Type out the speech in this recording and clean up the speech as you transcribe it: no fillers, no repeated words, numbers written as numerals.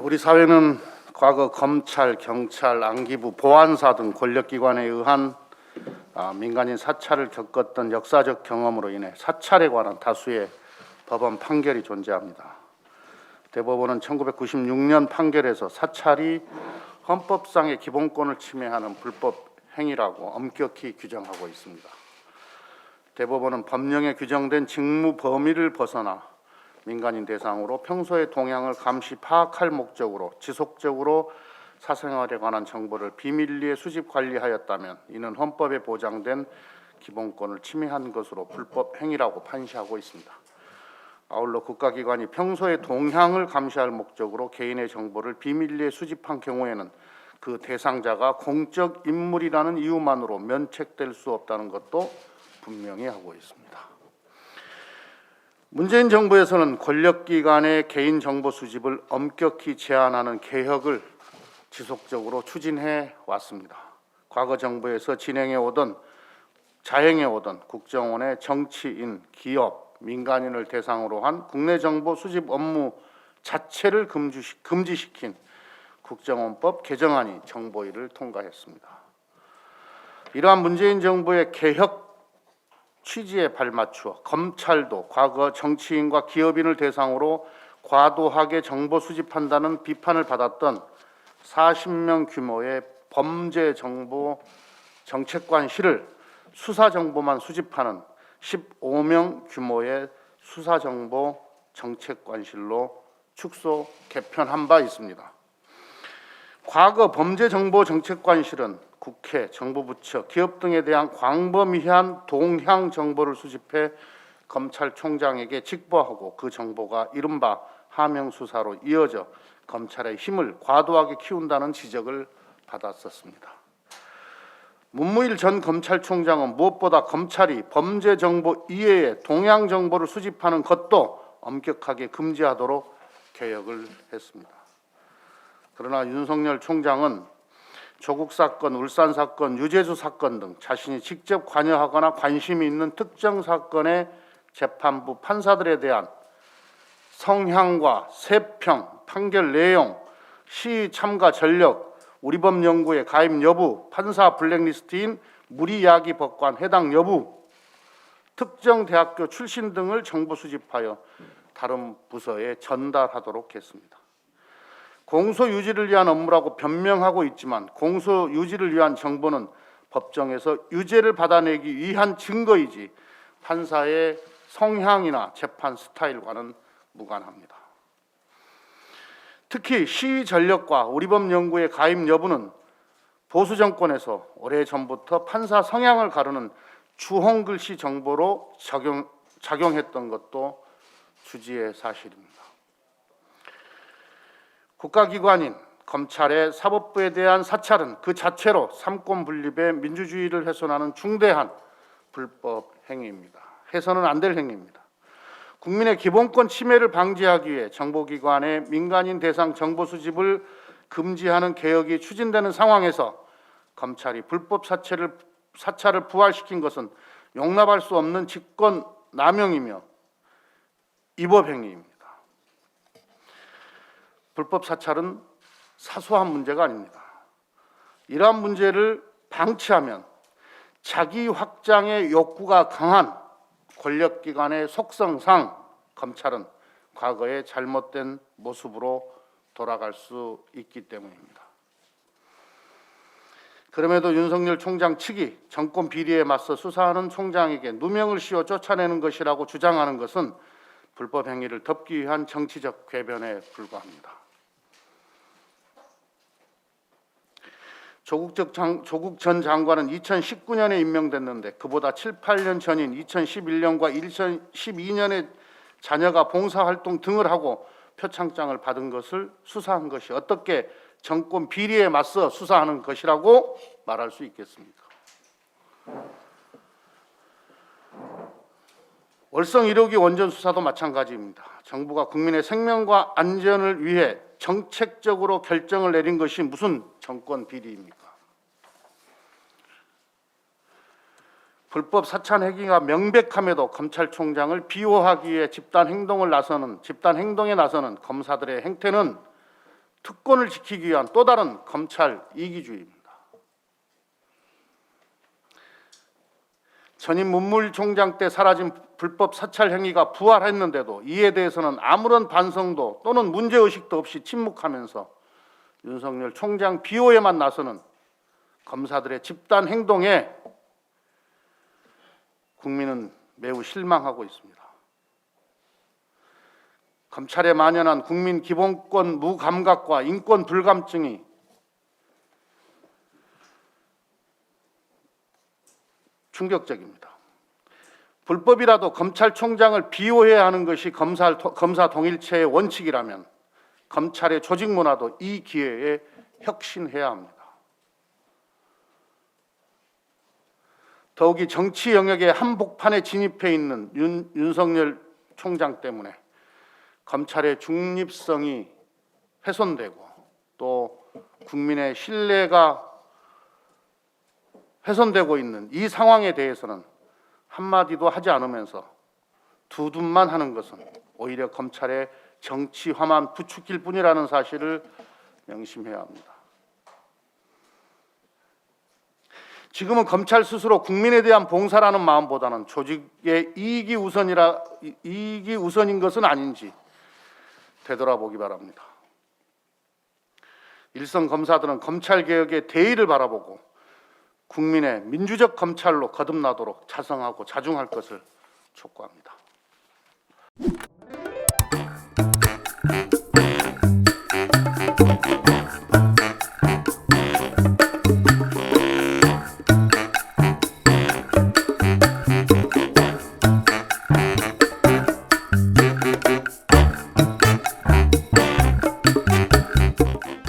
우리 사회는 과거 검찰, 경찰, 안기부, 보안사 등 권력기관에 의한 민간인 사찰을 겪었던 역사적 경험으로 인해 사찰에 관한 다수의 법원 판결이 존재합니다. 대법원은 1996년 판결에서 사찰이 헌법상의 기본권을 침해하는 불법 행위라고 엄격히 규정하고 있습니다. 대법원은 법령에 규정된 직무 범위를 벗어나 민간인 대상으로 평소의 동향을 감시 파악할 목적으로 지속적으로 사생활에 관한 정보를 비밀리에 수집 관리하였다면 이는 헌법에 보장된 기본권을 침해한 것으로 불법 행위라고 판시하고 있습니다. 아울러 국가기관이 평소의 동향을 감시할 목적으로 개인의 정보를 비밀리에 수집한 경우에는 그 대상자가 공적 인물이라는 이유만으로 면책될 수 없다는 것도 분명히 하고 있습니다. 문재인 정부에서는 권력기관의 개인정보 수집을 엄격히 제한하는 개혁을 지속적으로 추진해 왔습니다. 과거 정부에서 자행해 오던 국정원의 정치인, 기업, 민간인을 대상으로 한 국내 정보 수집 업무 자체를 금지시킨 국정원법 개정안이 정보위를 통과했습니다. 이러한 문재인 정부의 개혁 취지에 발맞추어 검찰도 과거 정치인과 기업인을 대상으로 과도하게 정보 수집한다는 비판을 받았던 40명 규모의 범죄정보 정책관실을 수사정보만 수집하는 15명 규모의 수사정보 정책관실로 축소 개편한 바 있습니다. 과거 범죄정보정책관실은 국회, 정부 부처, 기업 등에 대한 광범위한 동향 정보를 수집해 검찰총장에게 직보하고 그 정보가 이른바 하명 수사로 이어져 검찰의 힘을 과도하게 키운다는 지적을 받았었습니다. 문무일 전 검찰총장은 무엇보다 검찰이 범죄 정보 이외의 동향 정보를 수집하는 것도 엄격하게 금지하도록 개혁을 했습니다. 그러나 윤석열 총장은 조국 사건, 울산 사건, 유재수 사건 등 자신이 직접 관여하거나 관심이 있는 특정 사건의 재판부 판사들에 대한 성향과 세평, 판결 내용, 시위 참가 전력, 우리법 연구회 가입 여부, 판사 블랙리스트인 무리야기 법관 해당 여부, 특정 대학교 출신 등을 정보 수집하여 다른 부서에 전달하도록 했습니다. 공소 유지를 위한 업무라고 변명하고 있지만 공소 유지를 위한 정보는 법정에서 유죄를 받아내기 위한 증거이지 판사의 성향이나 재판 스타일과는 무관합니다. 특히 시위 전력과 우리법 연구회 가입 여부는 보수 정권에서 오래전부터 판사 성향을 가르는 주홍글씨 정보로 작용했던 것도 주지의 사실입니다. 국가기관인 검찰의 사법부에 대한 사찰은 그 자체로 삼권 분립의 민주주의를 훼손하는 중대한 불법 행위입니다. 해서는 안 될 행위입니다. 국민의 기본권 침해를 방지하기 위해 정보기관의 민간인 대상 정보 수집을 금지하는 개혁이 추진되는 상황에서 검찰이 불법 사찰을 부활시킨 것은 용납할 수 없는 직권 남용이며 위법 행위입니다. 불법 사찰은 사소한 문제가 아닙니다. 이러한 문제를 방치하면 자기 확장의 욕구가 강한 권력기관의 속성상 검찰은 과거의 잘못된 모습으로 돌아갈 수 있기 때문입니다. 그럼에도 윤석열 총장 측이 정권 비리에 맞서 수사하는 총장에게 누명을 씌워 쫓아내는 것이라고 주장하는 것은 불법 행위를 덮기 위한 정치적 궤변에 불과합니다. 조국 전 장관은 2019년에 임명됐는데 그보다 7, 8년 전인 2011년과 2012년에 자녀가 봉사활동 등을 하고 표창장을 받은 것을 수사한 것이 어떻게 정권 비리에 맞서 수사하는 것이라고 말할 수 있겠습니까? 월성 1호기 원전 수사도 마찬가지입니다. 정부가 국민의 생명과 안전을 위해 정책적으로 결정을 내린 것이 무슨 정권 비리입니까? 불법 사찰 행위가 명백함에도 검찰총장을 비호하기 위해 집단 행동에 나서는 검사들의 행태는 특권을 지키기 위한 또 다른 검찰 이기주의입니다. 전임 문무일총장 때 사라진 불법 사찰 행위가 부활했는데도 이에 대해서는 아무런 반성도 또는 문제의식도 없이 침묵하면서 윤석열 총장 비호에만 나서는 검사들의 집단 행동에 국민은 매우 실망하고 있습니다. 검찰에 만연한 국민 기본권 무감각과 인권 불감증이 충격적입니다. 불법이라도 검찰총장을 비호해야 하는 것이 검사 동일체의 원칙이라면 검찰의 조직 문화도 이 기회에 혁신해야 합니다. 더욱이 정치 영역의 한복판에 진입해 있는 윤석열 총장 때문에 검찰의 중립성이 훼손되고 또 국민의 신뢰가 훼손되고 있는 이 상황에 대해서는 한마디도 하지 않으면서 두둔만 하는 것은 오히려 검찰의 정치화만 부추길 뿐이라는 사실을 명심해야 합니다. 지금은 검찰 스스로 국민에 대한 봉사라는 마음보다는 조직의 이익이 우선인 것은 아닌지 되돌아보기 바랍니다. 일선 검사들은 검찰 개혁의 대의를 바라보고 국민의 민주적 검찰로 거듭나도록 자성하고 자중할 것을 촉구합니다.